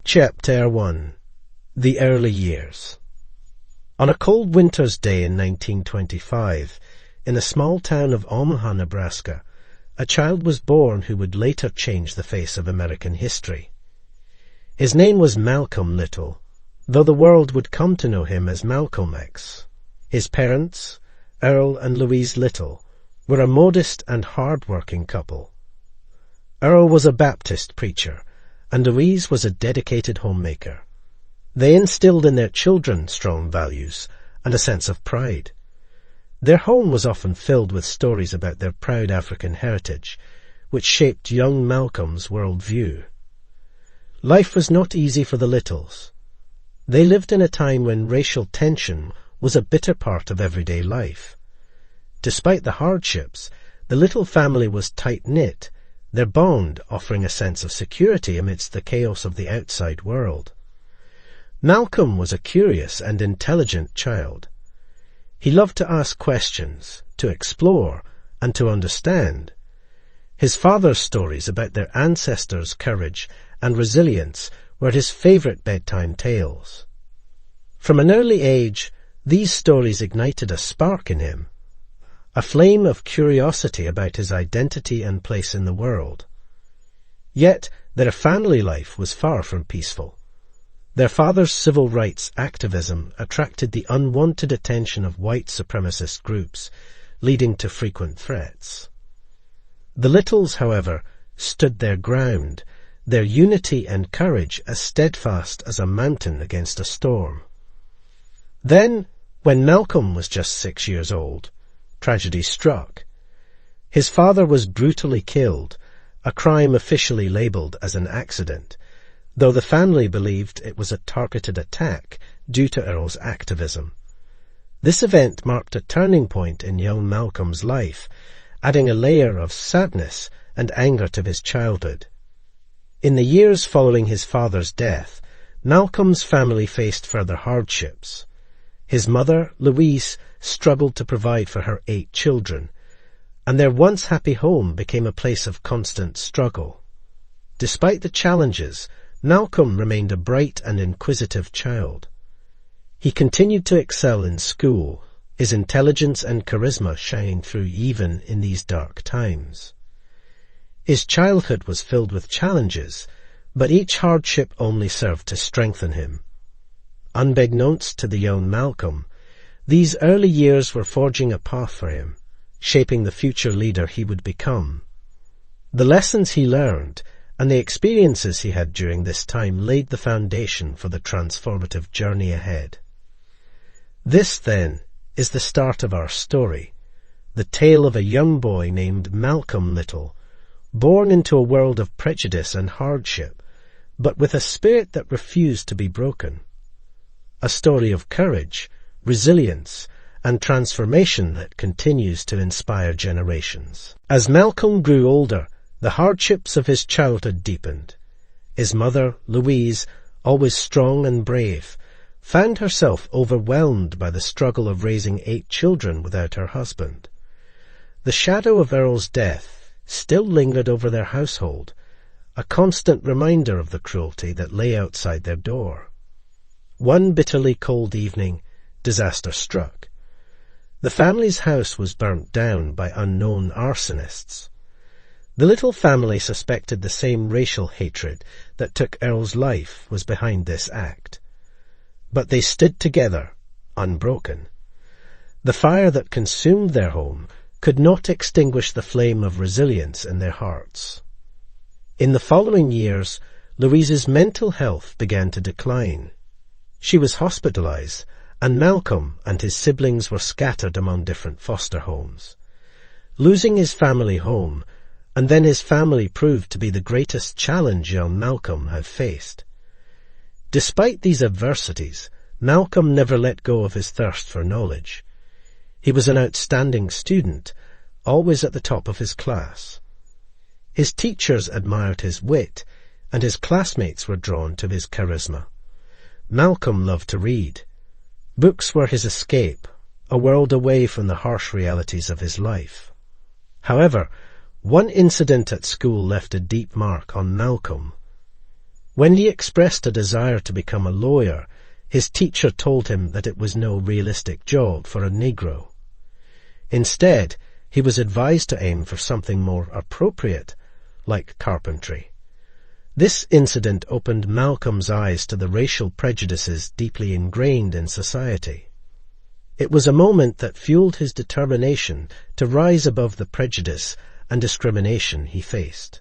Chapter 1. The Early Years. On a cold winter's day in 1925, in a small town of Omaha, Nebraska, a child was born who would later change the face of American history. His name was Malcolm Little, though the world would come to know him as Malcolm X. His parents, Earl and Louise Little, were a modest and hard-working couple. Earl was a Baptist preacher, and Louise was a dedicated homemaker. They instilled in their children strong values and a sense of pride. Their home was often filled with stories about their proud African heritage, which shaped young Malcolm's worldview. Life was not easy for the Littles. They lived in a time when racial tension was a bitter part of everyday life. Despite the hardships, the Little family was tight-knit, their bond offering a sense of security amidst the chaos of the outside world. Malcolm was a curious and intelligent child. He loved to ask questions, to explore, and to understand. His father's stories about their ancestors' courage and resilience were his favorite bedtime tales. From an early age, these stories ignited a spark in him, a flame of curiosity about his identity and place in the world. Yet their family life was far from peaceful. Their father's civil rights activism attracted the unwanted attention of white supremacist groups, leading to frequent threats. The Littles, however, stood their ground, their unity and courage as steadfast as a mountain against a storm. Then, when Malcolm was just 6 years old, tragedy struck. His father was brutally killed, a crime officially labelled as an accident, though the family believed it was a targeted attack due to Earl's activism. This event marked a turning point in young Malcolm's life, adding a layer of sadness and anger to his childhood. In the years following his father's death, Malcolm's family faced further hardships. His mother, Louise, struggled to provide for her 8 children, and their once happy home became a place of constant struggle. Despite the challenges, Malcolm remained a bright and inquisitive child. He continued to excel in school, his intelligence and charisma shining through even in these dark times. His childhood was filled with challenges, but each hardship only served to strengthen him. Unbeknownst to the young Malcolm, these early years were forging a path for him, shaping the future leader he would become. The lessons he learned and the experiences he had during this time laid the foundation for the transformative journey ahead. This, then, is the start of our story, the tale of a young boy named Malcolm Little, born into a world of prejudice and hardship, but with a spirit that refused to be broken. A story of courage, resilience, and transformation that continues to inspire generations. As Malcolm grew older, the hardships of his childhood deepened. His mother, Louise, always strong and brave, found herself overwhelmed by the struggle of raising 8 children without her husband. The shadow of Earl's death still lingered over their household, a constant reminder of the cruelty that lay outside their door. One bitterly cold evening, disaster struck. The family's house was burnt down by unknown arsonists. The Little family suspected the same racial hatred that took Earl's life was behind this act. But they stood together, unbroken. The fire that consumed their home could not extinguish the flame of resilience in their hearts. In the following years, Louise's mental health began to decline. She was hospitalized, and Malcolm and his siblings were scattered among different foster homes. Losing his family home, and then his family proved to be the greatest challenge young Malcolm had faced. Despite these adversities, Malcolm never let go of his thirst for knowledge. He was an outstanding student, always at the top of his class. His teachers admired his wit, and his classmates were drawn to his charisma. Malcolm loved to read. Books were his escape, a world away from the harsh realities of his life. However, one incident at school left a deep mark on Malcolm. When he expressed a desire to become a lawyer, his teacher told him that it was no realistic job for a Negro. Instead, he was advised to aim for something more appropriate, like carpentry. This incident opened Malcolm's eyes to the racial prejudices deeply ingrained in society. It was a moment that fueled his determination to rise above the prejudice and discrimination he faced.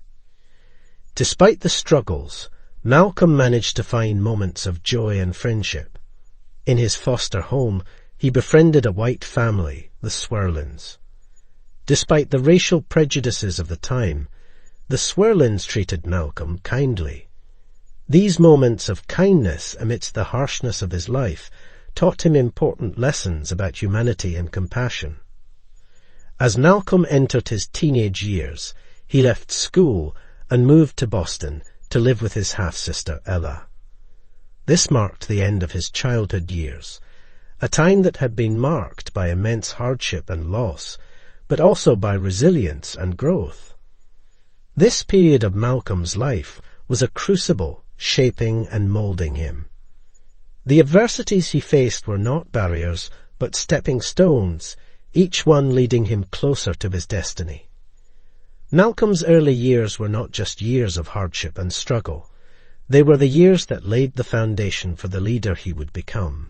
Despite the struggles, Malcolm managed to find moments of joy and friendship. In his foster home, he befriended a white family, the Swerlins. Despite the racial prejudices of the time, the Swerlins treated Malcolm kindly. These moments of kindness amidst the harshness of his life taught him important lessons about humanity and compassion. As Malcolm entered his teenage years, he left school and moved to Boston to live with his half-sister Ella. This marked the end of his childhood years, a time that had been marked by immense hardship and loss, but also by resilience and growth. This period of Malcolm's life was a crucible shaping and moulding him. The adversities he faced were not barriers, but stepping stones, each one leading him closer to his destiny. Malcolm's early years were not just years of hardship and struggle. They were the years that laid the foundation for the leader he would become.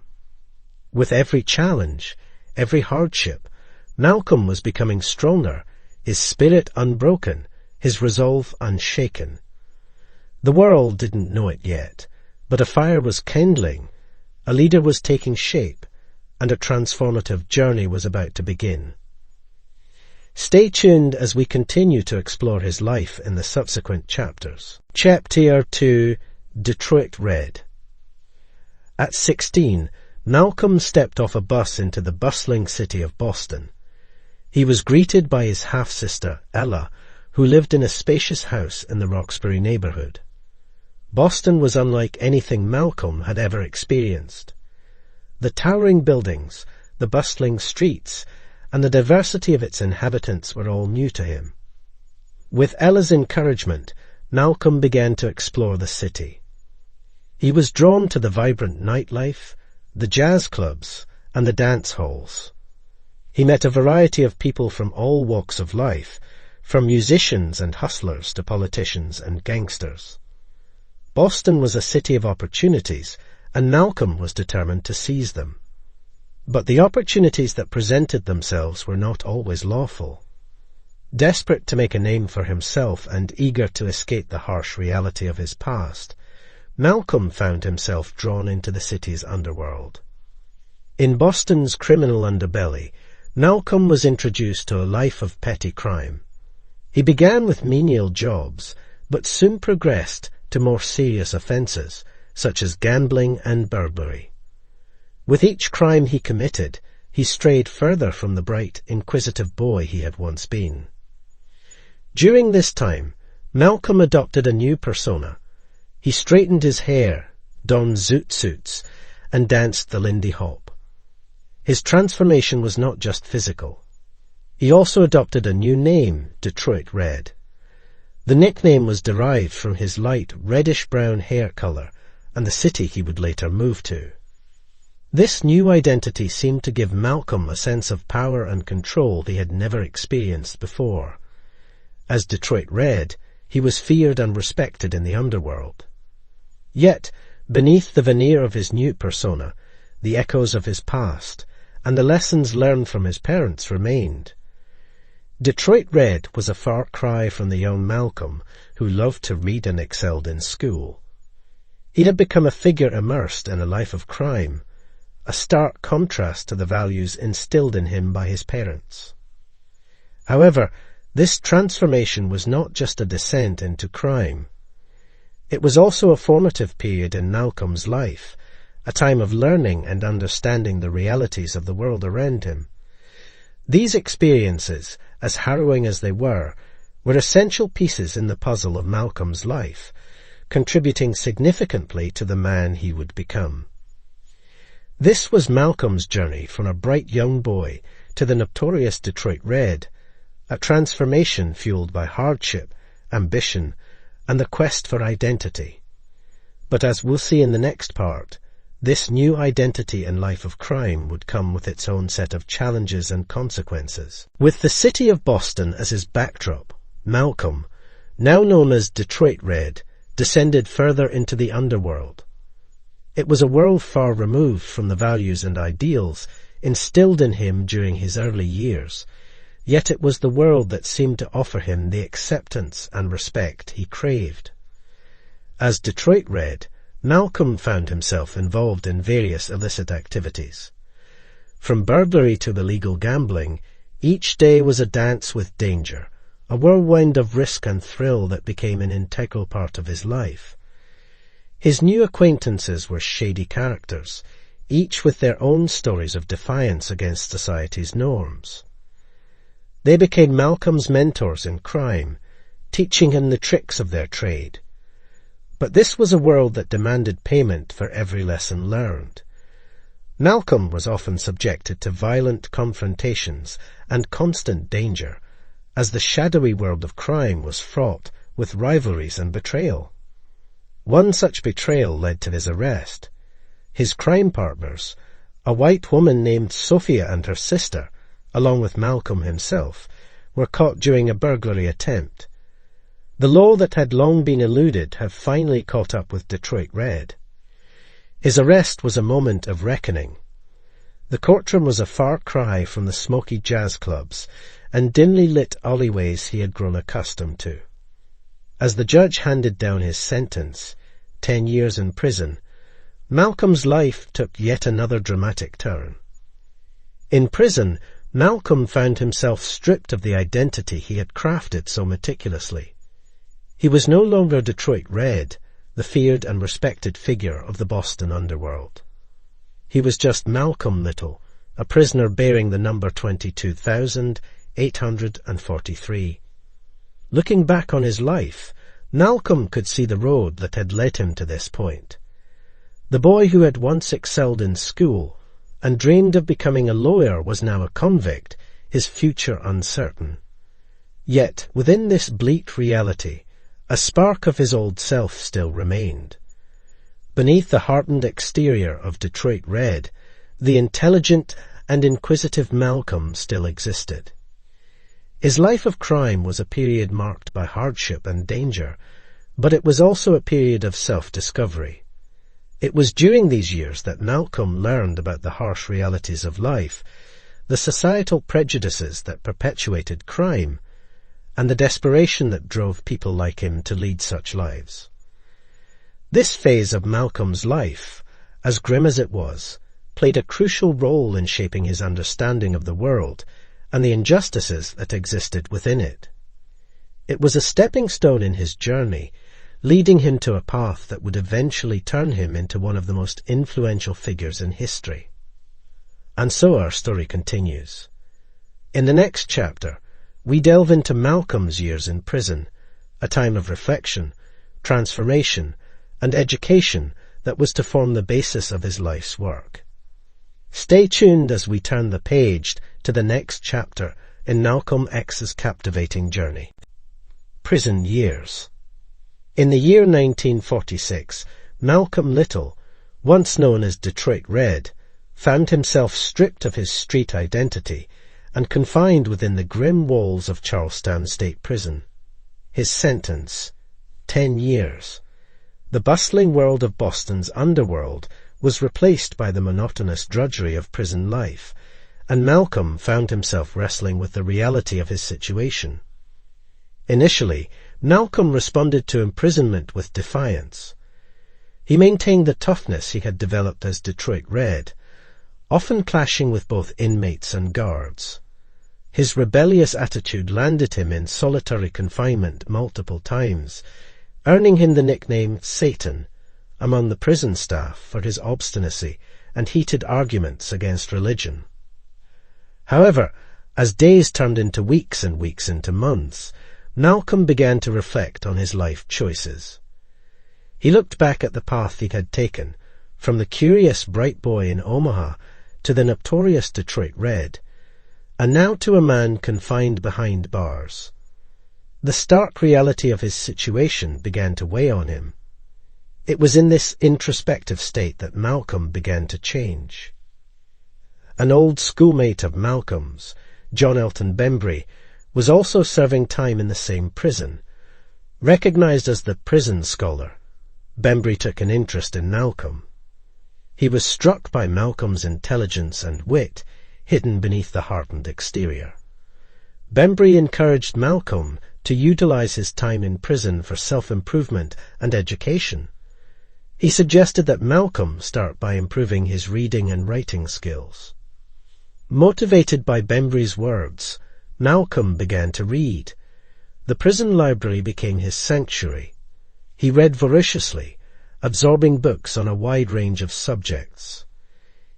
With every challenge, every hardship, Malcolm was becoming stronger, his spirit unbroken, his resolve unshaken. The world didn't know it yet, but a fire was kindling, a leader was taking shape, and a transformative journey was about to begin. Stay tuned as we continue to explore his life in the subsequent chapters. Chapter 2, Detroit Red. At 16, Malcolm stepped off a bus into the bustling city of Boston. He was greeted by his half-sister, Ella, who lived in a spacious house in the Roxbury neighborhood. Boston was unlike anything Malcolm had ever experienced. The towering buildings, the bustling streets, and the diversity of its inhabitants were all new to him. With Ella's encouragement, Malcolm began to explore the city. He was drawn to the vibrant nightlife, the jazz clubs, and the dance halls. He met a variety of people from all walks of life, from musicians and hustlers to politicians and gangsters. Boston was a city of opportunities, and Malcolm was determined to seize them. But the opportunities that presented themselves were not always lawful. Desperate to make a name for himself and eager to escape the harsh reality of his past, Malcolm found himself drawn into the city's underworld. In Boston's criminal underbelly, Malcolm was introduced to a life of petty crime. He began with menial jobs, but soon progressed to more serious offences, such as gambling and burglary. With each crime he committed, he strayed further from the bright, inquisitive boy he had once been. During this time, Malcolm adopted a new persona. He straightened his hair, donned zoot suits, and danced the Lindy Hop. His transformation was not just physical. He also adopted a new name, Detroit Red. The nickname was derived from his light reddish-brown hair color and the city he would later move to. This new identity seemed to give Malcolm a sense of power and control he had never experienced before. As Detroit Red, he was feared and respected in the underworld. Yet, beneath the veneer of his new persona, the echoes of his past and the lessons learned from his parents remained. Detroit Red was a far cry from the young Malcolm who loved to read and excelled in school. He had become a figure immersed in a life of crime, a stark contrast to the values instilled in him by his parents. However, this transformation was not just a descent into crime. It was also a formative period in Malcolm's life, a time of learning and understanding the realities of the world around him. These experiences, as harrowing as they were essential pieces in the puzzle of Malcolm's life, contributing significantly to the man he would become. This was Malcolm's journey from a bright young boy to the notorious Detroit Red, a transformation fueled by hardship, ambition, and the quest for identity. But as we'll see in the next part, this new identity and life of crime would come with its own set of challenges and consequences. With the city of Boston as his backdrop, Malcolm, now known as Detroit Red, descended further into the underworld. It was a world far removed from the values and ideals instilled in him during his early years, yet it was the world that seemed to offer him the acceptance and respect he craved. As Detroit Red, Malcolm found himself involved in various illicit activities. From burglary to illegal gambling, each day was a dance with danger, a whirlwind of risk and thrill that became an integral part of his life. His new acquaintances were shady characters, each with their own stories of defiance against society's norms. They became Malcolm's mentors in crime, teaching him the tricks of their trade. But this was a world that demanded payment for every lesson learned. Malcolm was often subjected to violent confrontations and constant danger, as the shadowy world of crime was fraught with rivalries and betrayal. One such betrayal led to his arrest. His crime partners, a white woman named Sophia and her sister, along with Malcolm himself, were caught during a burglary attempt. The law that had long been eluded had finally caught up with Detroit Red. His arrest was a moment of reckoning. The courtroom was a far cry from the smoky jazz clubs and dimly lit alleyways he had grown accustomed to. As the judge handed down his sentence, 10 years in prison, Malcolm's life took yet another dramatic turn. In prison, Malcolm found himself stripped of the identity he had crafted so meticulously. He was no longer Detroit Red, the feared and respected figure of the Boston underworld. He was just Malcolm Little, a prisoner bearing the number 22,843. Looking back on his life, Malcolm could see the road that had led him to this point. The boy who had once excelled in school and dreamed of becoming a lawyer was now a convict, his future uncertain. Yet, within this bleak reality, a spark of his old self still remained. Beneath the hardened exterior of Detroit Red, the intelligent and inquisitive Malcolm still existed. His life of crime was a period marked by hardship and danger, but it was also a period of self-discovery. It was during these years that Malcolm learned about the harsh realities of life, the societal prejudices that perpetuated crime, and the desperation that drove people like him to lead such lives. This phase of Malcolm's life, as grim as it was, played a crucial role in shaping his understanding of the world and the injustices that existed within it. It was a stepping stone in his journey, leading him to a path that would eventually turn him into one of the most influential figures in history. And so our story continues. In the next chapter, we delve into Malcolm's years in prison, a time of reflection, transformation, and education that was to form the basis of his life's work. Stay tuned as we turn the page to the next chapter in Malcolm X's captivating journey. Prison years. In the year 1946, Malcolm Little, once known as Detroit Red, found himself stripped of his street identity and confined within the grim walls of Charlestown State Prison. His sentence, 10 years. The bustling world of Boston's underworld was replaced by the monotonous drudgery of prison life, and Malcolm found himself wrestling with the reality of his situation. Initially, Malcolm responded to imprisonment with defiance. He maintained the toughness he had developed as Detroit Red, often clashing with both inmates and guards. His rebellious attitude landed him in solitary confinement multiple times, earning him the nickname Satan among the prison staff for his obstinacy and heated arguments against religion. However, as days turned into weeks and weeks into months, Malcolm began to reflect on his life choices. He looked back at the path he had taken, from the curious bright boy in Omaha to the notorious Detroit Red, and now to a man confined behind bars. The stark reality of his situation began to weigh on him. It was in this introspective state that Malcolm began to change. An old schoolmate of Malcolm's, John Elton Bembry, was also serving time in the same prison. Recognized as the prison scholar, Bembry took an interest in Malcolm. He was struck by Malcolm's intelligence and wit hidden beneath the hardened exterior. Bembry encouraged Malcolm to utilize his time in prison for self-improvement and education. He suggested that Malcolm start by improving his reading and writing skills. Motivated by Bembry's words, Malcolm began to read. The prison library became his sanctuary. He read voraciously, absorbing books on a wide range of subjects: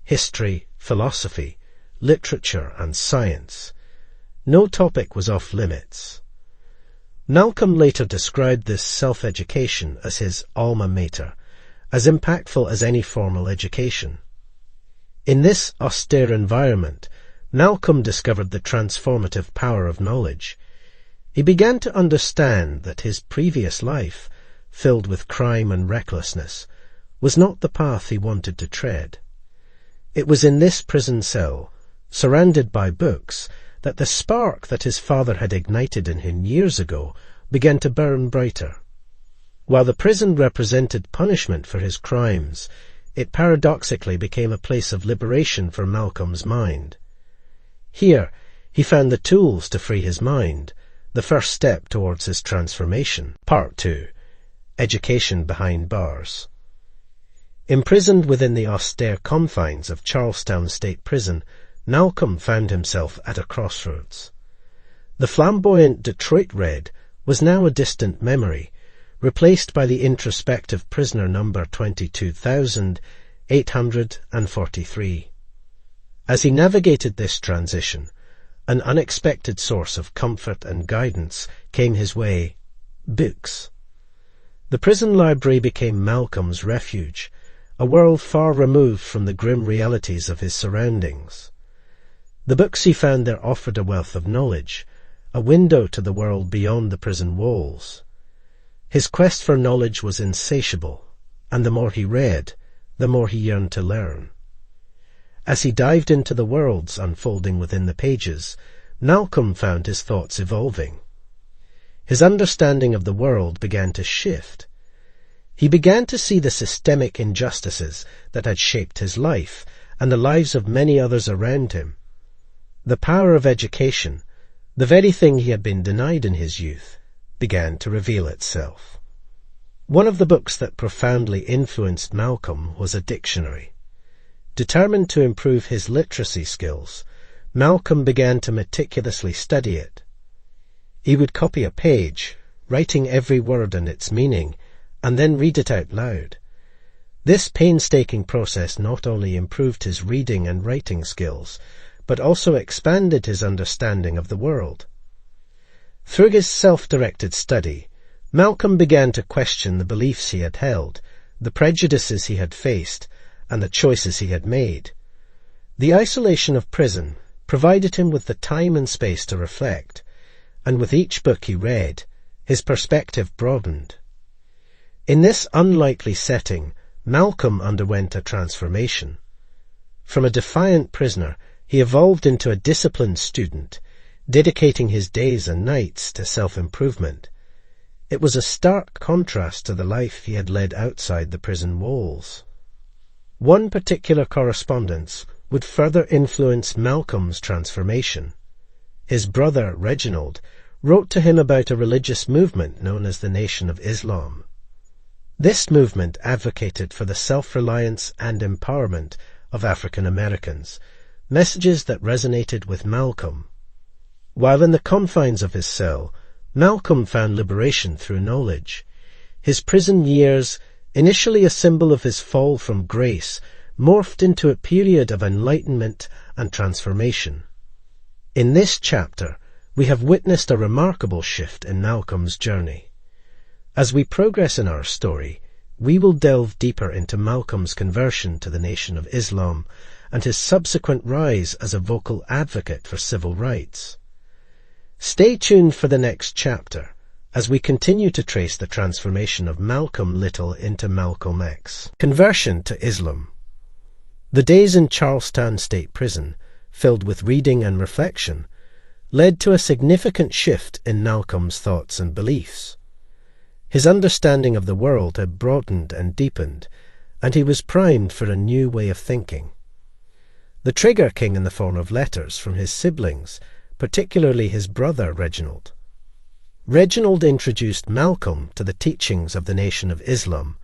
history, philosophy, literature, and science. No topic was off limits. Malcolm later described this self-education as his alma mater, as impactful as any formal education. In this austere environment, Malcolm discovered the transformative power of knowledge. He began to understand that his previous life, filled with crime and recklessness, was not the path he wanted to tread. It was in this prison cell, surrounded by books, that the spark that his father had ignited in him years ago began to burn brighter. While the prison represented punishment for his crimes, it paradoxically became a place of liberation for Malcolm's mind. Here, he found the tools to free his mind, the first step towards his transformation. Part 2. Education Behind Bars. Imprisoned within the austere confines of Charlestown State Prison, Malcolm found himself at a crossroads. The flamboyant Detroit Red was now a distant memory, replaced by the introspective prisoner number 22,843. As he navigated this transition, an unexpected source of comfort and guidance came his way: books. The prison library became Malcolm's refuge, a world far removed from the grim realities of his surroundings. The books he found there offered a wealth of knowledge, a window to the world beyond the prison walls. His quest for knowledge was insatiable, and the more he read, the more he yearned to learn. As he dived into the worlds unfolding within the pages, Malcolm found his thoughts evolving. His understanding of the world began to shift. He began to see the systemic injustices that had shaped his life and the lives of many others around him. The power of education, the very thing he had been denied in his youth, began to reveal itself. One of the books that profoundly influenced Malcolm was a dictionary. Determined to improve his literacy skills, Malcolm began to meticulously study it. He would copy a page, writing every word and its meaning, and then read it out loud. This painstaking process not only improved his reading and writing skills, but also expanded his understanding of the world. Through his self-directed study, Malcolm began to question the beliefs he had held, the prejudices he had faced, and the choices he had made. The isolation of prison provided him with the time and space to reflect, and with each book he read, his perspective broadened. In this unlikely setting, Malcolm underwent a transformation. From a defiant prisoner, he evolved into a disciplined student, dedicating his days and nights to self-improvement. It was a stark contrast to the life he had led outside the prison walls. One particular correspondence would further influence Malcolm's transformation. His brother, Reginald, wrote to him about a religious movement known as the Nation of Islam. This movement advocated for the self-reliance and empowerment of African Americans, messages that resonated with Malcolm. While in the confines of his cell, Malcolm found liberation through knowledge. His prison years, initially a symbol of his fall from grace, morphed into a period of enlightenment and transformation. In this chapter, we have witnessed a remarkable shift in Malcolm's journey. As we progress in our story, we will delve deeper into Malcolm's conversion to the Nation of Islam and his subsequent rise as a vocal advocate for civil rights. Stay tuned for the next chapter, as we continue to trace the transformation of Malcolm Little into Malcolm X. Conversion to Islam. The days in Charlestown State Prison, filled with reading and reflection, led to a significant shift in Malcolm's thoughts and beliefs. His understanding of the world had broadened and deepened, and he was primed for a new way of thinking. The trigger came in the form of letters from his siblings, particularly his brother Reginald. Reginald introduced Malcolm to the teachings of the Nation of Islam,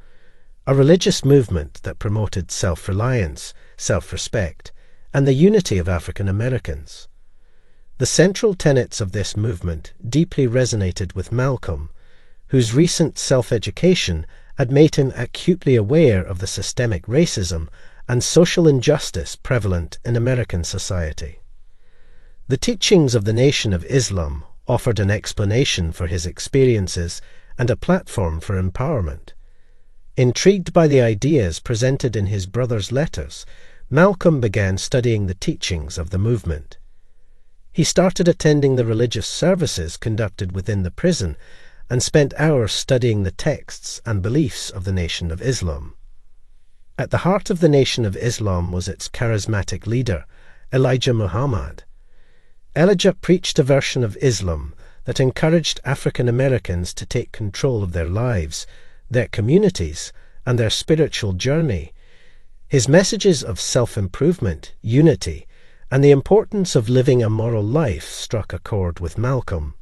a religious movement that promoted self-reliance, self-respect, and the unity of African Americans. The central tenets of this movement deeply resonated with Malcolm, whose recent self-education had made him acutely aware of the systemic racism and social injustice prevalent in American society. The teachings of the Nation of Islam offered an explanation for his experiences and a platform for empowerment. Intrigued by the ideas presented in his brother's letters, Malcolm began studying the teachings of the movement. He started attending the religious services conducted within the prison and spent hours studying the texts and beliefs of the Nation of Islam. At the heart of the Nation of Islam was its charismatic leader, Elijah Muhammad. Elijah preached a version of Islam that encouraged African Americans to take control of their lives, their communities, and their spiritual journey. His messages of self-improvement, unity, and the importance of living a moral life struck a chord with Malcolm.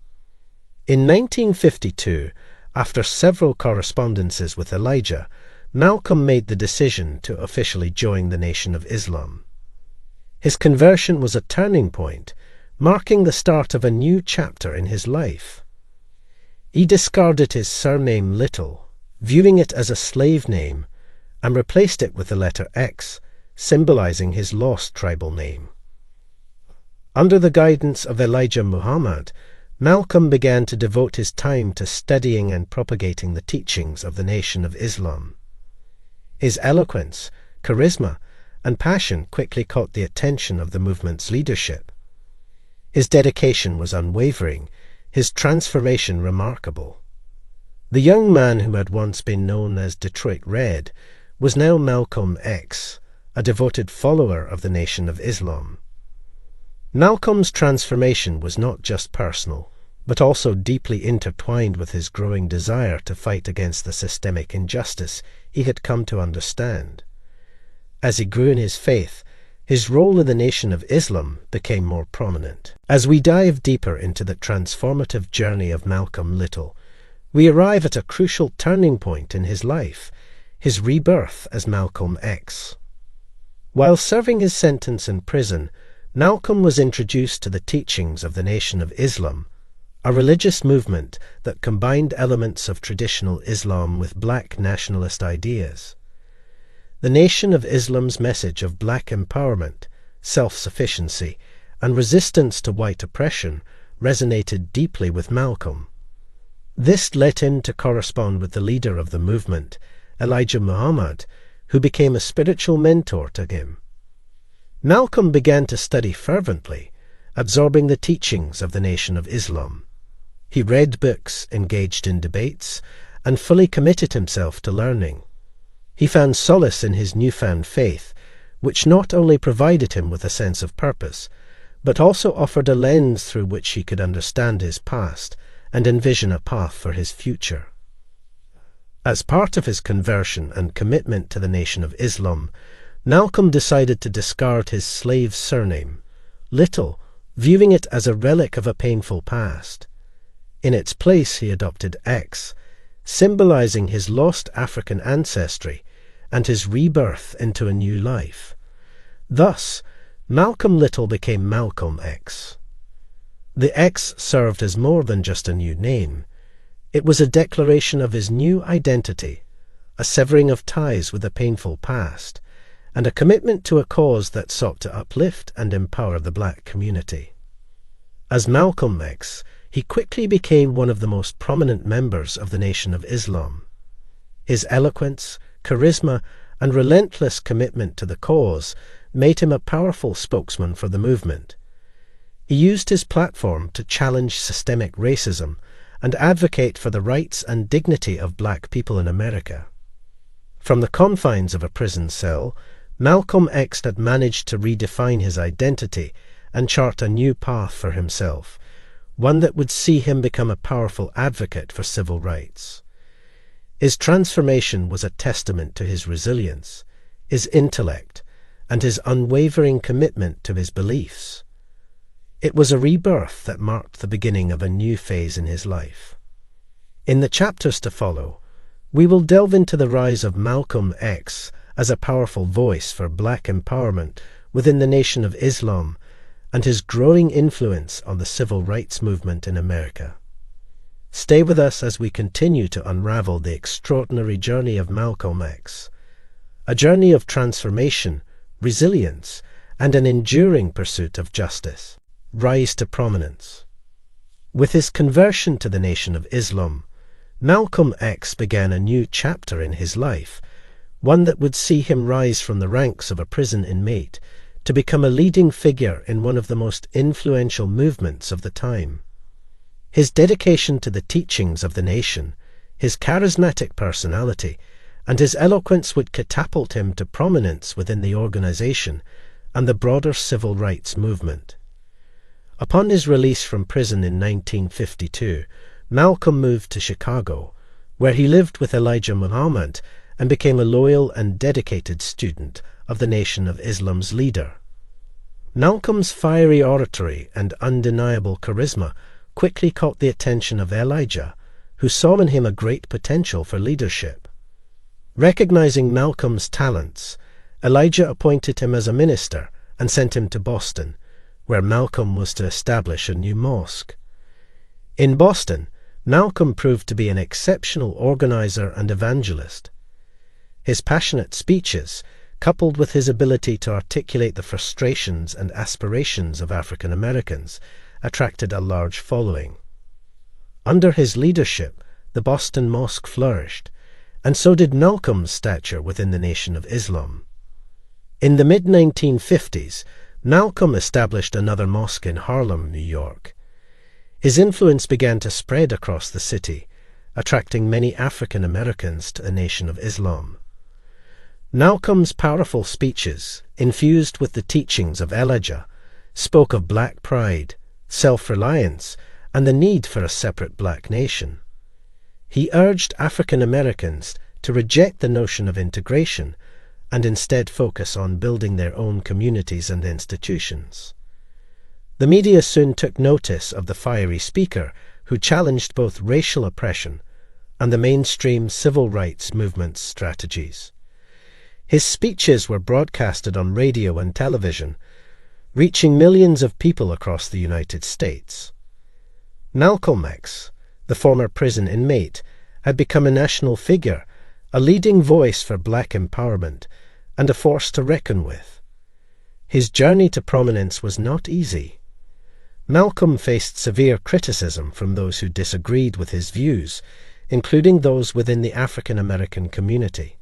In 1952, after several correspondences with Elijah, Malcolm made the decision to officially join the Nation of Islam. His conversion was a turning point, marking the start of a new chapter in his life. He discarded his surname Little, viewing it as a slave name, and replaced it with the letter X, symbolizing his lost tribal name. Under the guidance of Elijah Muhammad, Malcolm began to devote his time to studying and propagating the teachings of the Nation of Islam. His eloquence, charisma, and passion quickly caught the attention of the movement's leadership. His dedication was unwavering, his transformation remarkable. The young man who had once been known as Detroit Red was now Malcolm X, a devoted follower of the Nation of Islam. Malcolm's transformation was not just personal, but also deeply intertwined with his growing desire to fight against the systemic injustice he had come to understand. As he grew in his faith, his role in the Nation of Islam became more prominent. As we dive deeper into the transformative journey of Malcolm Little, we arrive at a crucial turning point in his life, his rebirth as Malcolm X. While serving his sentence in prison, Malcolm was introduced to the teachings of the Nation of Islam, a religious movement that combined elements of traditional Islam with black nationalist ideas. The Nation of Islam's message of black empowerment, self-sufficiency, and resistance to white oppression resonated deeply with Malcolm. This led him to correspond with the leader of the movement, Elijah Muhammad, who became a spiritual mentor to him. Malcolm began to study fervently, absorbing the teachings of the Nation of Islam. He read books, engaged in debates, and fully committed himself to learning. He found solace in his newfound faith, which not only provided him with a sense of purpose, but also offered a lens through which he could understand his past and envision a path for his future. As part of his conversion and commitment to the Nation of Islam, Malcolm decided to discard his slave surname, Little, viewing it as a relic of a painful past. In its place he adopted X, symbolizing his lost African ancestry and his rebirth into a new life. Thus, Malcolm Little became Malcolm X. The X served as more than just a new name. It was a declaration of his new identity, a severing of ties with a painful past, and a commitment to a cause that sought to uplift and empower the black community. As Malcolm X, he quickly became one of the most prominent members of the Nation of Islam. His eloquence, charisma, and relentless commitment to the cause made him a powerful spokesman for the movement. He used his platform to challenge systemic racism and advocate for the rights and dignity of black people in America. From the confines of a prison cell, Malcolm X had managed to redefine his identity and chart a new path for himself, one that would see him become a powerful advocate for civil rights. His transformation was a testament to his resilience, his intellect, and his unwavering commitment to his beliefs. It was a rebirth that marked the beginning of a new phase in his life. In the chapters to follow, we will delve into the rise of Malcolm X as a powerful voice for black empowerment within the Nation of Islam and his growing influence on the civil rights movement in America. Stay with us as we continue to unravel the extraordinary journey of Malcolm X, a journey of transformation, resilience, and an enduring pursuit of justice. Rise to prominence. With his conversion to the Nation of Islam, Malcolm X began a new chapter in his life, one that would see him rise from the ranks of a prison inmate to become a leading figure in one of the most influential movements of the time. His dedication to the teachings of the nation, his charismatic personality, and his eloquence would catapult him to prominence within the organization and the broader civil rights movement. Upon his release from prison in 1952, Malcolm moved to Chicago, where he lived with Elijah Muhammad and became a loyal and dedicated student of the Nation of Islam's leader. Malcolm's fiery oratory and undeniable charisma quickly caught the attention of Elijah, who saw in him a great potential for leadership. Recognizing Malcolm's talents, Elijah appointed him as a minister and sent him to Boston, where Malcolm was to establish a new mosque. In Boston, Malcolm proved to be an exceptional organizer and evangelist. His passionate speeches, coupled with his ability to articulate the frustrations and aspirations of African Americans, attracted a large following. Under his leadership, the Boston Mosque flourished, and so did Malcolm's stature within the Nation of Islam. In the mid-1950s, Malcolm established another mosque in Harlem, New York. His influence began to spread across the city, attracting many African Americans to the Nation of Islam. Malcolm's powerful speeches, infused with the teachings of Elijah, spoke of black pride, self-reliance, and the need for a separate black nation. He urged African Americans to reject the notion of integration and instead focus on building their own communities and institutions. The media soon took notice of the fiery speaker who challenged both racial oppression and the mainstream civil rights movement's strategies. His speeches were broadcasted on radio and television, reaching millions of people across the United States. Malcolm X, the former prison inmate, had become a national figure, a leading voice for black empowerment, and a force to reckon with. His journey to prominence was not easy. Malcolm faced severe criticism from those who disagreed with his views, including those within the African American community.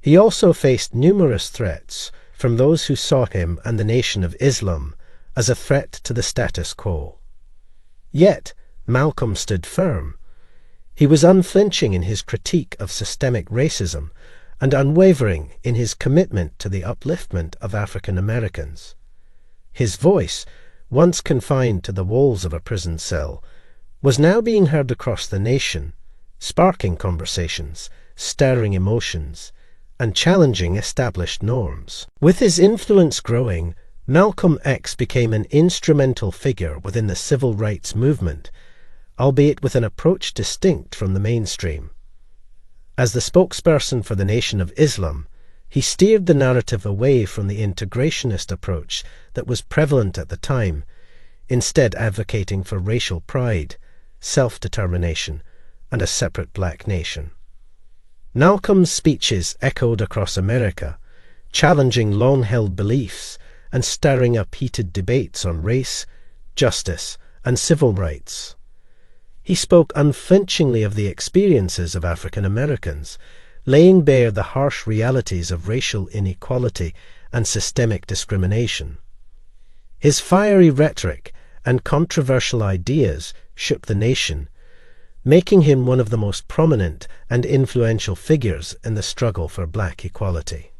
He also faced numerous threats from those who saw him and the Nation of Islam as a threat to the status quo. Yet, Malcolm stood firm. He was unflinching in his critique of systemic racism and unwavering in his commitment to the upliftment of African Americans. His voice, once confined to the walls of a prison cell, was now being heard across the nation, sparking conversations, stirring emotions, and challenging established norms. With his influence growing, Malcolm X became an instrumental figure within the civil rights movement, albeit with an approach distinct from the mainstream. As the spokesperson for the Nation of Islam, he steered the narrative away from the integrationist approach that was prevalent at the time, instead advocating for racial pride, self-determination, and a separate black nation. Malcolm's speeches echoed across America, challenging long-held beliefs and stirring up heated debates on race, justice, and civil rights. He spoke unflinchingly of the experiences of African Americans, laying bare the harsh realities of racial inequality and systemic discrimination. His fiery rhetoric and controversial ideas shook the nation, making him one of the most prominent and influential figures in the struggle for black equality.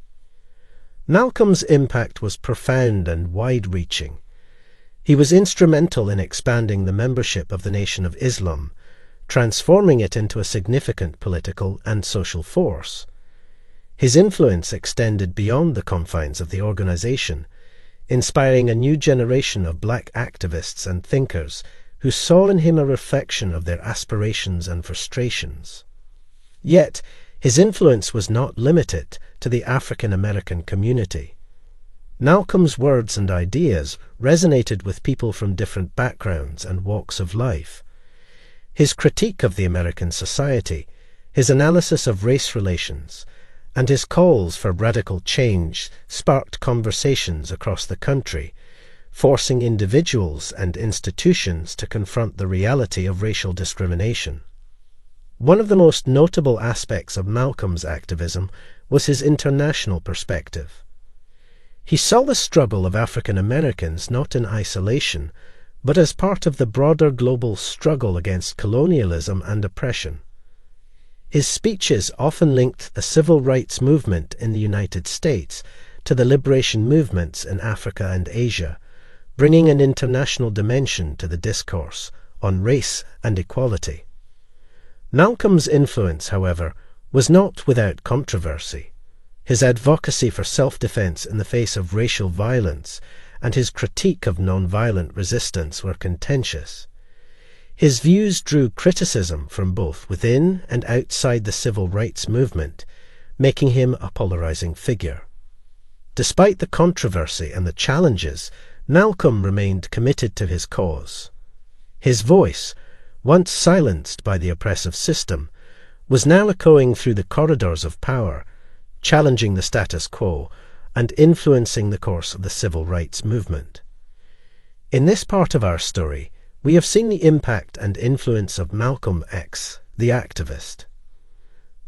Malcolm's impact was profound and wide-reaching. He was instrumental in expanding the membership of the Nation of Islam, transforming it into a significant political and social force. His influence extended beyond the confines of the organization, inspiring a new generation of black activists and thinkers who saw in him a reflection of their aspirations and frustrations. Yet, his influence was not limited to the African American community. Malcolm's words and ideas resonated with people from different backgrounds and walks of life. His critique of the American society, his analysis of race relations, and his calls for radical change sparked conversations across the country, forcing individuals and institutions to confront the reality of racial discrimination. One of the most notable aspects of Malcolm's activism was his international perspective. He saw the struggle of African Americans not in isolation, but as part of the broader global struggle against colonialism and oppression. His speeches often linked the civil rights movement in the United States to the liberation movements in Africa and Asia, bringing an international dimension to the discourse on race and equality. Malcolm's influence, however, was not without controversy. His advocacy for self-defense in the face of racial violence and his critique of nonviolent resistance were contentious. His views drew criticism from both within and outside the civil rights movement, making him a polarizing figure. Despite the controversy and the challenges, Malcolm remained committed to his cause. His voice, once silenced by the oppressive system, was now echoing through the corridors of power, challenging the status quo and influencing the course of the civil rights movement. In this part of our story, we have seen the impact and influence of Malcolm X, the activist.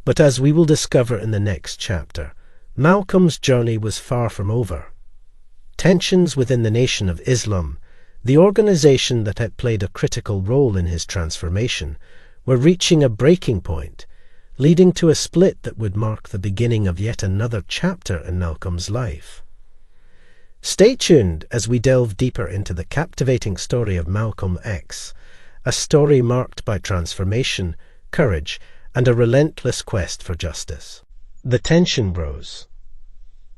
But as we will discover in the next chapter, Malcolm's journey was far from over. Tensions within the Nation of Islam, the organization that had played a critical role in his transformation, were reaching a breaking point, leading to a split that would mark the beginning of yet another chapter in Malcolm's life. Stay tuned as we delve deeper into the captivating story of Malcolm X, a story marked by transformation, courage, and a relentless quest for justice. The tension rose.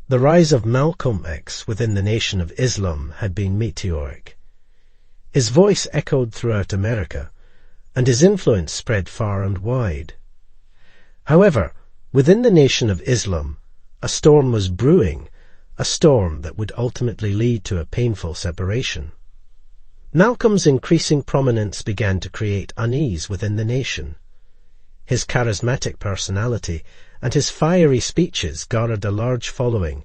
The rise of Malcolm X within the Nation of Islam had been meteoric. His voice echoed throughout America, and his influence spread far and wide. However, within the Nation of Islam, a storm was brewing, a storm that would ultimately lead to a painful separation. Malcolm's increasing prominence began to create unease within the nation. His charismatic personality and his fiery speeches garnered a large following,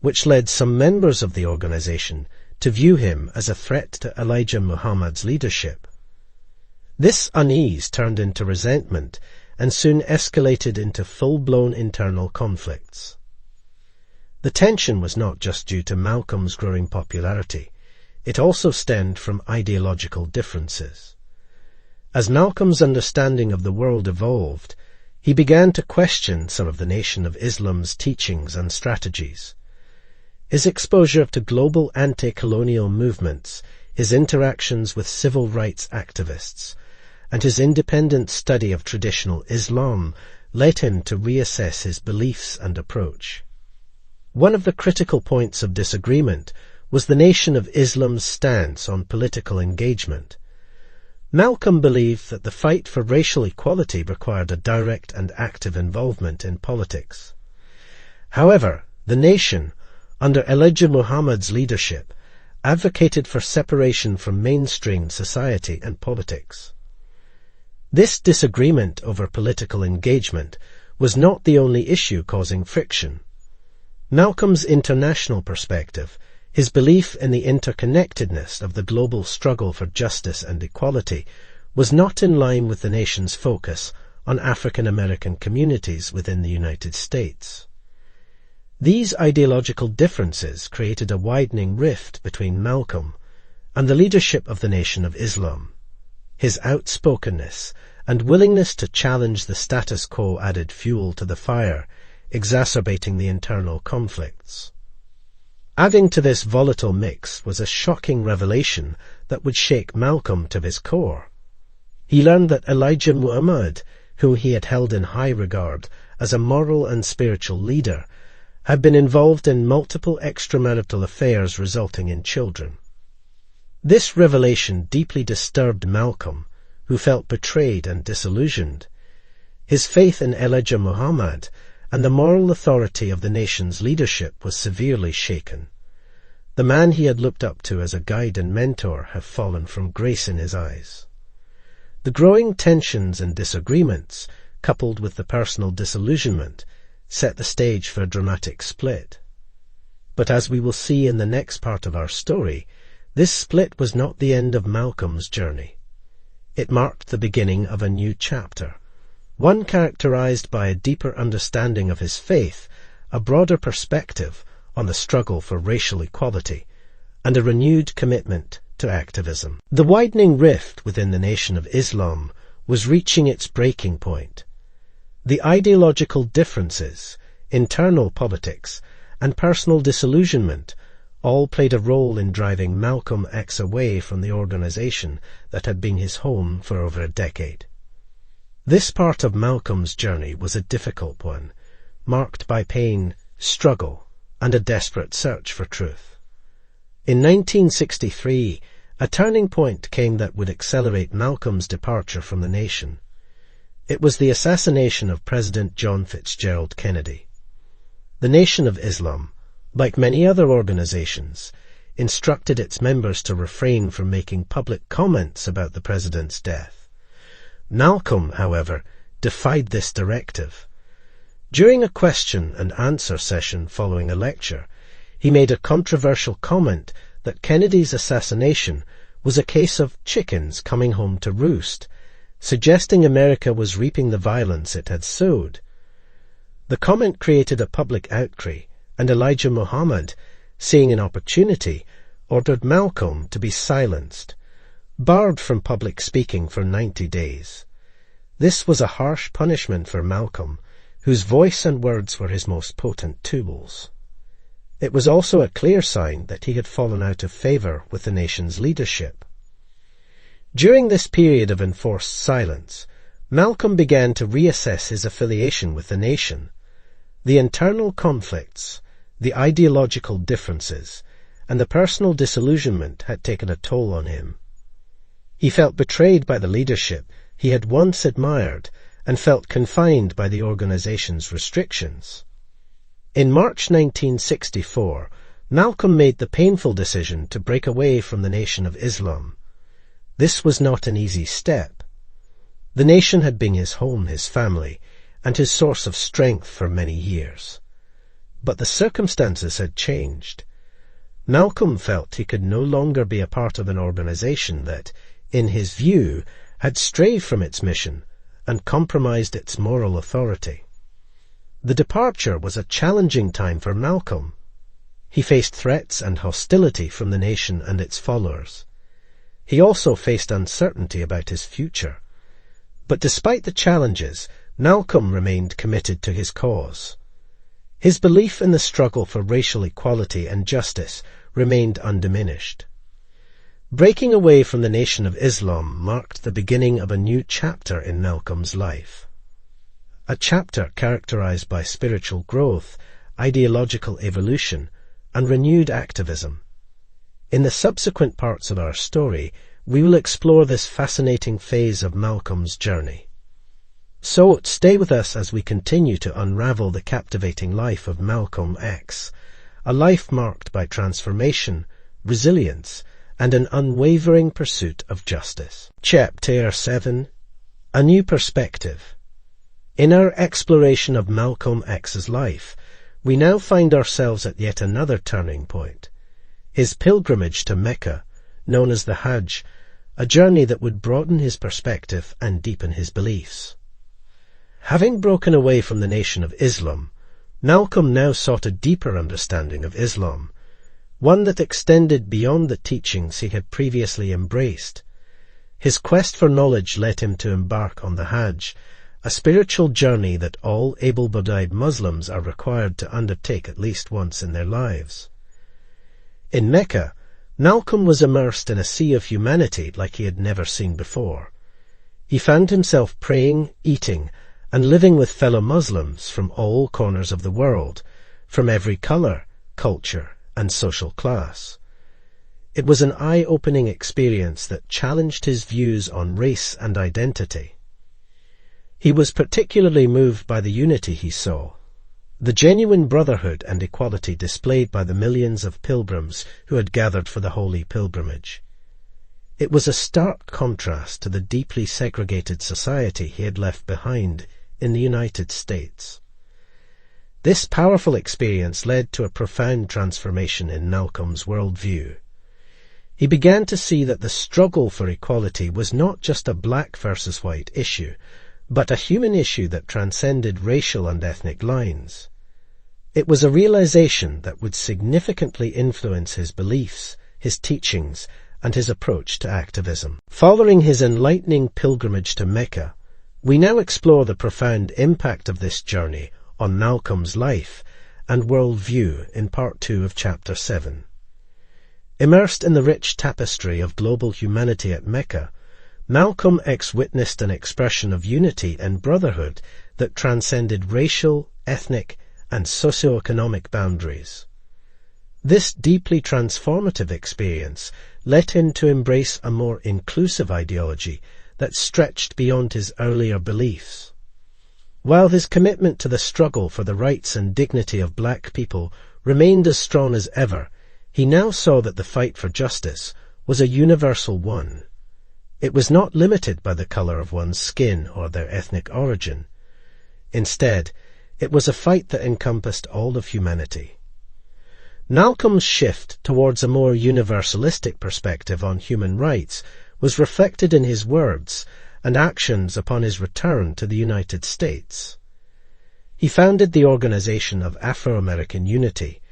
which led some members of the organization to view him as a threat to Elijah Muhammad's leadership. This unease turned into resentment and soon escalated into full-blown internal conflicts. The tension was not just due to Malcolm's growing popularity, it also stemmed from ideological differences. As Malcolm's understanding of the world evolved, he began to question some of the Nation of Islam's teachings and strategies. His exposure to global anti-colonial movements, his interactions with civil rights activists, and his independent study of traditional Islam led him to reassess his beliefs and approach. One of the critical points of disagreement was the Nation of Islam's stance on political engagement. Malcolm believed that the fight for racial equality required a direct and active involvement in politics. However, the nation, under Elijah Muhammad's leadership, advocated for separation from mainstream society and politics. This disagreement over political engagement was not the only issue causing friction. Malcolm's international perspective, his belief in the interconnectedness of the global struggle for justice and equality, was not in line with the nation's focus on African American communities within the United States. These ideological differences created a widening rift between Malcolm and the leadership of the Nation of Islam. His outspokenness and willingness to challenge the status quo added fuel to the fire, exacerbating the internal conflicts. Adding to this volatile mix was a shocking revelation that would shake Malcolm to his core. He learned that Elijah Muhammad, whom he had held in high regard as a moral and spiritual leader, had been involved in multiple extramarital affairs resulting in children. This revelation deeply disturbed Malcolm, who felt betrayed and disillusioned. His faith in Elijah Muhammad and the moral authority of the nation's leadership was severely shaken. The man he had looked up to as a guide and mentor had fallen from grace in his eyes. The growing tensions and disagreements, coupled with the personal disillusionment, set the stage for a dramatic split. But as we will see in the next part of our story, this split was not the end of Malcolm's journey. It marked the beginning of a new chapter, one characterized by a deeper understanding of his faith, a broader perspective on the struggle for racial equality, and a renewed commitment to activism. The widening rift within the Nation of Islam was reaching its breaking point. The ideological differences, internal politics, and personal disillusionment all played a role in driving Malcolm X away from the organization that had been his home for over a decade. This part of Malcolm's journey was a difficult one, marked by pain, struggle, and a desperate search for truth. In 1963, a turning point came that would accelerate Malcolm's departure from the nation. It was the assassination of President John Fitzgerald Kennedy. The Nation of Islam, like many other organizations, instructed its members to refrain from making public comments about the president's death. Malcolm, however, defied this directive. During a question and answer session following a lecture, he made a controversial comment that Kennedy's assassination was a case of chickens coming home to roost, suggesting America was reaping the violence it had sowed. The comment created a public outcry, and Elijah Muhammad, seeing an opportunity, ordered Malcolm to be silenced, barred from public speaking for 90 days. This was a harsh punishment for Malcolm, whose voice and words were his most potent tools. It was also a clear sign that he had fallen out of favor with the nation's leadership. During this period of enforced silence, Malcolm began to reassess his affiliation with the nation. The internal conflicts, the ideological differences, and the personal disillusionment had taken a toll on him. He felt betrayed by the leadership he had once admired and felt confined by the organization's restrictions. In March 1964, Malcolm made the painful decision to break away from the Nation of Islam. This was not an easy step. The nation had been his home, his family, and his source of strength for many years. But the circumstances had changed. Malcolm felt he could no longer be a part of an organization that, in his view, had strayed from its mission and compromised its moral authority. The departure was a challenging time for Malcolm. He faced threats and hostility from the nation and its followers. He also faced uncertainty about his future. But despite the challenges, Malcolm remained committed to his cause. His belief in the struggle for racial equality and justice remained undiminished. Breaking away from the Nation of Islam marked the beginning of a new chapter in Malcolm's life. A chapter characterized by spiritual growth, ideological evolution, and renewed activism. In the subsequent parts of our story, we will explore this fascinating phase of Malcolm's journey. So stay with us as we continue to unravel the captivating life of Malcolm X, a life marked by transformation, resilience, and an unwavering pursuit of justice. Chapter 7. A New Perspective. In our exploration of Malcolm X's life, we now find ourselves at yet another turning point. His pilgrimage to Mecca, known as the Hajj, a journey that would broaden his perspective and deepen his beliefs. Having broken away from the Nation of Islam, Malcolm now sought a deeper understanding of Islam, one that extended beyond the teachings he had previously embraced. His quest for knowledge led him to embark on the Hajj, a spiritual journey that all able-bodied Muslims are required to undertake at least once in their lives. In Mecca, Malcolm was immersed in a sea of humanity like he had never seen before. He found himself praying, eating, and living with fellow Muslims from all corners of the world, from every color, culture, and social class. It was an eye-opening experience that challenged his views on race and identity. He was particularly moved by the unity he saw, the genuine brotherhood and equality displayed by the millions of pilgrims who had gathered for the holy pilgrimage. It was a stark contrast to the deeply segregated society he had left behind in the United States. This powerful experience led to a profound transformation in Malcolm's worldview. He began to see that the struggle for equality was not just a black versus white issue, but a human issue that transcended racial and ethnic lines. It was a realization that would significantly influence his beliefs, his teachings, and his approach to activism. Following his enlightening pilgrimage to Mecca, we now explore the profound impact of this journey on Malcolm's life and worldview in Part 2 of Chapter 7. Immersed in the rich tapestry of global humanity at Mecca, Malcolm X witnessed an expression of unity and brotherhood that transcended racial, ethnic, and socio-economic boundaries. This deeply transformative experience led him to embrace a more inclusive ideology that stretched beyond his earlier beliefs. While his commitment to the struggle for the rights and dignity of black people remained as strong as ever, he now saw that the fight for justice was a universal one. It was not limited by the color of one's skin or their ethnic origin. Instead, it was a fight that encompassed all of humanity. Malcolm's shift towards a more universalistic perspective on human rights was reflected in his words and actions upon his return to the United States. He founded the Organization of Afro-American Unity,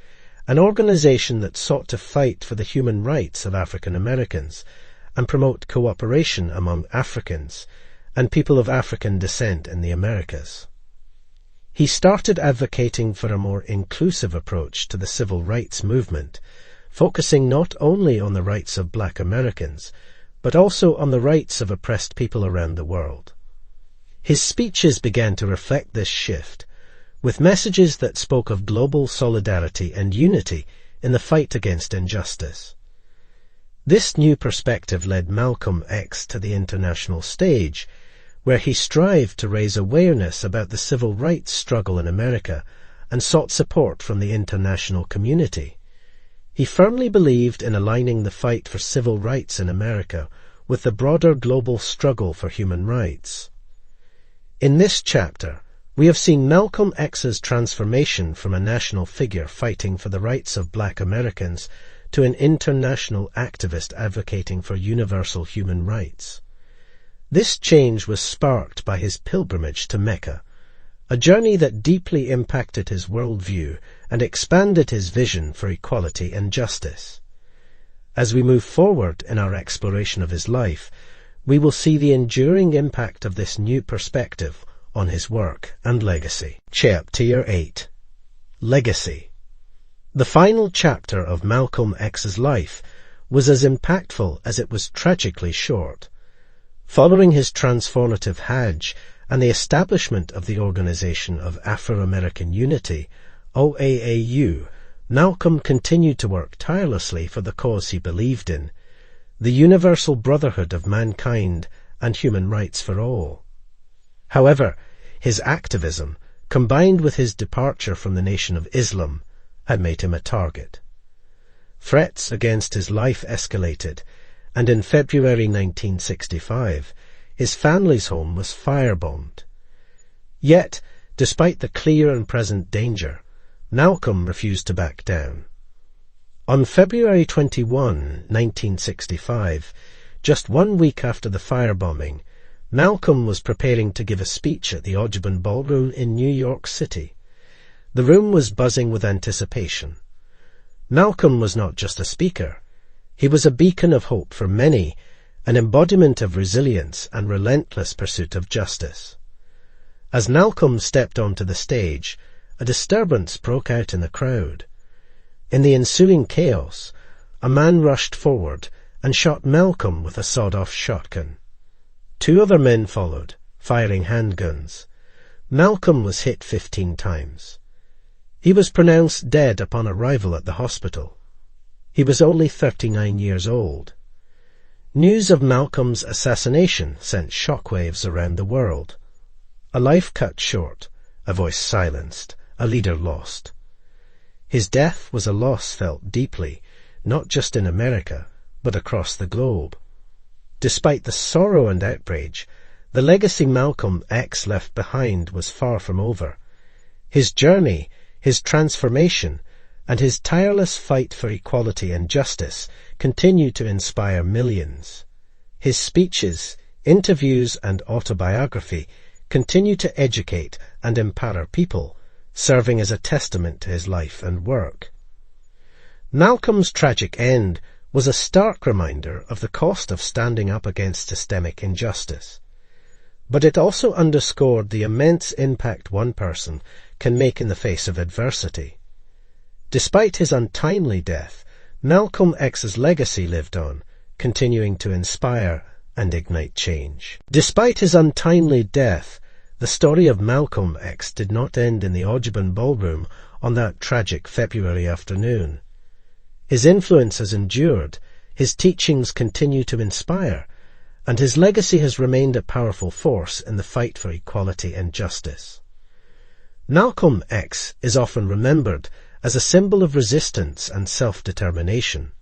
an organization that sought to fight for the human rights of African Americans and promote cooperation among Africans and people of African descent in the Americas. He started advocating for a more inclusive approach to the civil rights movement, focusing not only on the rights of black Americans, but also on the rights of oppressed people around the world. His speeches began to reflect this shift, with messages that spoke of global solidarity and unity in the fight against injustice. This new perspective led Malcolm X to the international stage, where he strived to raise awareness about the civil rights struggle in America and sought support from the international community. He firmly believed in aligning the fight for civil rights in America with the broader global struggle for human rights. In this chapter, we have seen Malcolm X's transformation from a national figure fighting for the rights of black Americans to an international activist advocating for universal human rights. This change was sparked by his pilgrimage to Mecca, a journey that deeply impacted his worldview and expanded his vision for equality and justice. As we move forward in our exploration of his life, we will see the enduring impact of this new perspective on his work and legacy. Chapter 8. Legacy. The final chapter of Malcolm X's life was as impactful as it was tragically short. Following his transformative Hajj and the establishment of the Organization of Afro-American Unity, OAAU, Malcolm continued to work tirelessly for the cause he believed in, the universal brotherhood of mankind and human rights for all. However, his activism, combined with his departure from the Nation of Islam, had made him a target. Threats against his life escalated, and in February 1965, his family's home was firebombed. Yet, despite the clear and present danger, Malcolm refused to back down. On February 21, 1965, just 1 week after the firebombing, Malcolm was preparing to give a speech at the Audubon Ballroom in New York City. The room was buzzing with anticipation. Malcolm was not just a speaker. He was a beacon of hope for many, an embodiment of resilience and relentless pursuit of justice. As Malcolm stepped onto the stage, a disturbance broke out in the crowd. In the ensuing chaos, a man rushed forward and shot Malcolm with a sawed-off shotgun. 2 other men followed, firing handguns. Malcolm was hit 15 times. He was pronounced dead upon arrival at the hospital. He was only 39 years old. News of Malcolm's assassination sent shockwaves around the world. A life cut short, a voice silenced, a leader lost. His death was a loss felt deeply, not just in America, but across the globe. Despite the sorrow and outrage, the legacy Malcolm X left behind was far from over. His journey, his transformation, and his tireless fight for equality and justice continue to inspire millions. His speeches, interviews, and autobiography continue to educate and empower people, serving as a testament to his life and work. Malcolm's tragic end was a stark reminder of the cost of standing up against systemic injustice. But it also underscored the immense impact one person can make in the face of adversity. Despite his untimely death, Malcolm X's legacy lived on, continuing to inspire and ignite change. Despite his untimely death, the story of Malcolm X did not end in the Audubon Ballroom on that tragic February afternoon. His influence has endured, his teachings continue to inspire, and his legacy has remained a powerful force in the fight for equality and justice. Malcolm X is often remembered as a symbol of resistance and self-determination.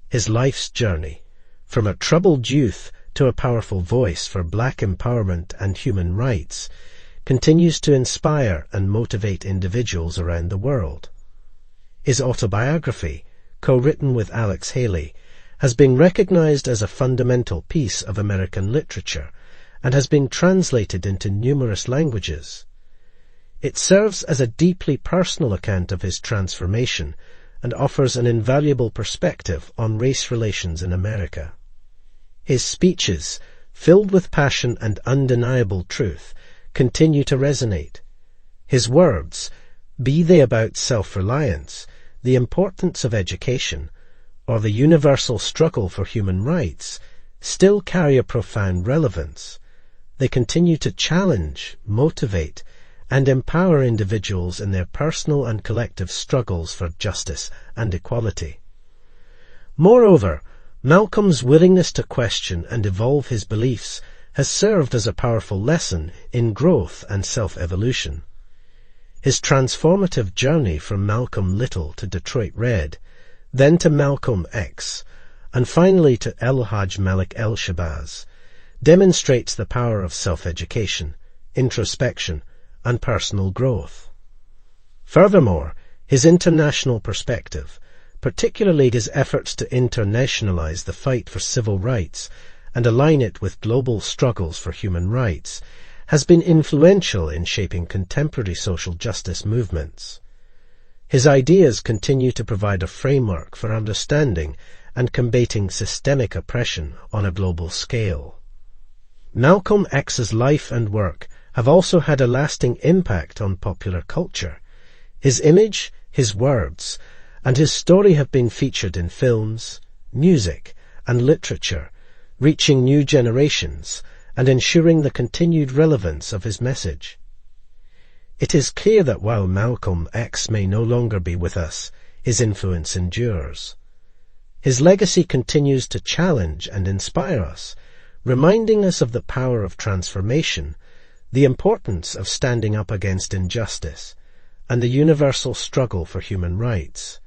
His life's journey, from a troubled youth to a powerful voice for black empowerment and human rights, continues to inspire and motivate individuals around the world. His autobiography, co-written with Alex Haley, has been recognized as a fundamental piece of American literature and has been translated into numerous languages. It serves as a deeply personal account of his transformation and offers an invaluable perspective on race relations in America. His speeches, filled with passion and undeniable truth, continue to resonate. His words, be they about self-reliance, the importance of education, or the universal struggle for human rights, still carry a profound relevance. They continue to challenge, motivate, and empower individuals in their personal and collective struggles for justice and equality. Moreover, Malcolm's willingness to question and evolve his beliefs has served as a powerful lesson in growth and self-evolution. His transformative journey from Malcolm Little to Detroit Red, then to Malcolm X, and finally to El-Hajj Malik El-Shabazz, demonstrates the power of self-education, introspection, and personal growth. Furthermore, his international perspective, particularly his efforts to internationalize the fight for civil rights and align it with global struggles for human rights, has been influential in shaping contemporary social justice movements. His ideas continue to provide a framework for understanding and combating systemic oppression on a global scale. Malcolm X's life and work have also had a lasting impact on popular culture. His image, his words, and his story have been featured in films, music, and literature, reaching new generations and ensuring the continued relevance of his message. It is clear that while Malcolm X may no longer be with us, his influence endures. His legacy continues to challenge and inspire us, reminding us of the power of transformation, the importance of standing up against injustice, and the universal struggle for human rights.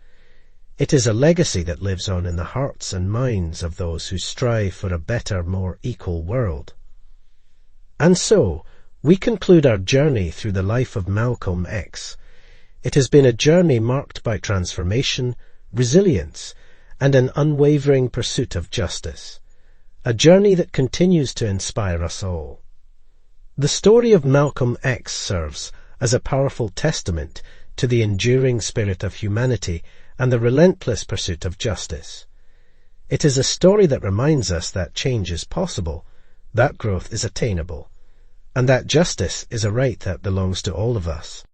It is a legacy that lives on in the hearts and minds of those who strive for a better, more equal world. And so, we conclude our journey through the life of Malcolm X. It has been a journey marked by transformation, resilience, and an unwavering pursuit of justice. A journey that continues to inspire us all. The story of Malcolm X serves as a powerful testament to the enduring spirit of humanity and the relentless pursuit of justice. It is a story that reminds us that change is possible, that growth is attainable, and that justice is a right that belongs to all of us.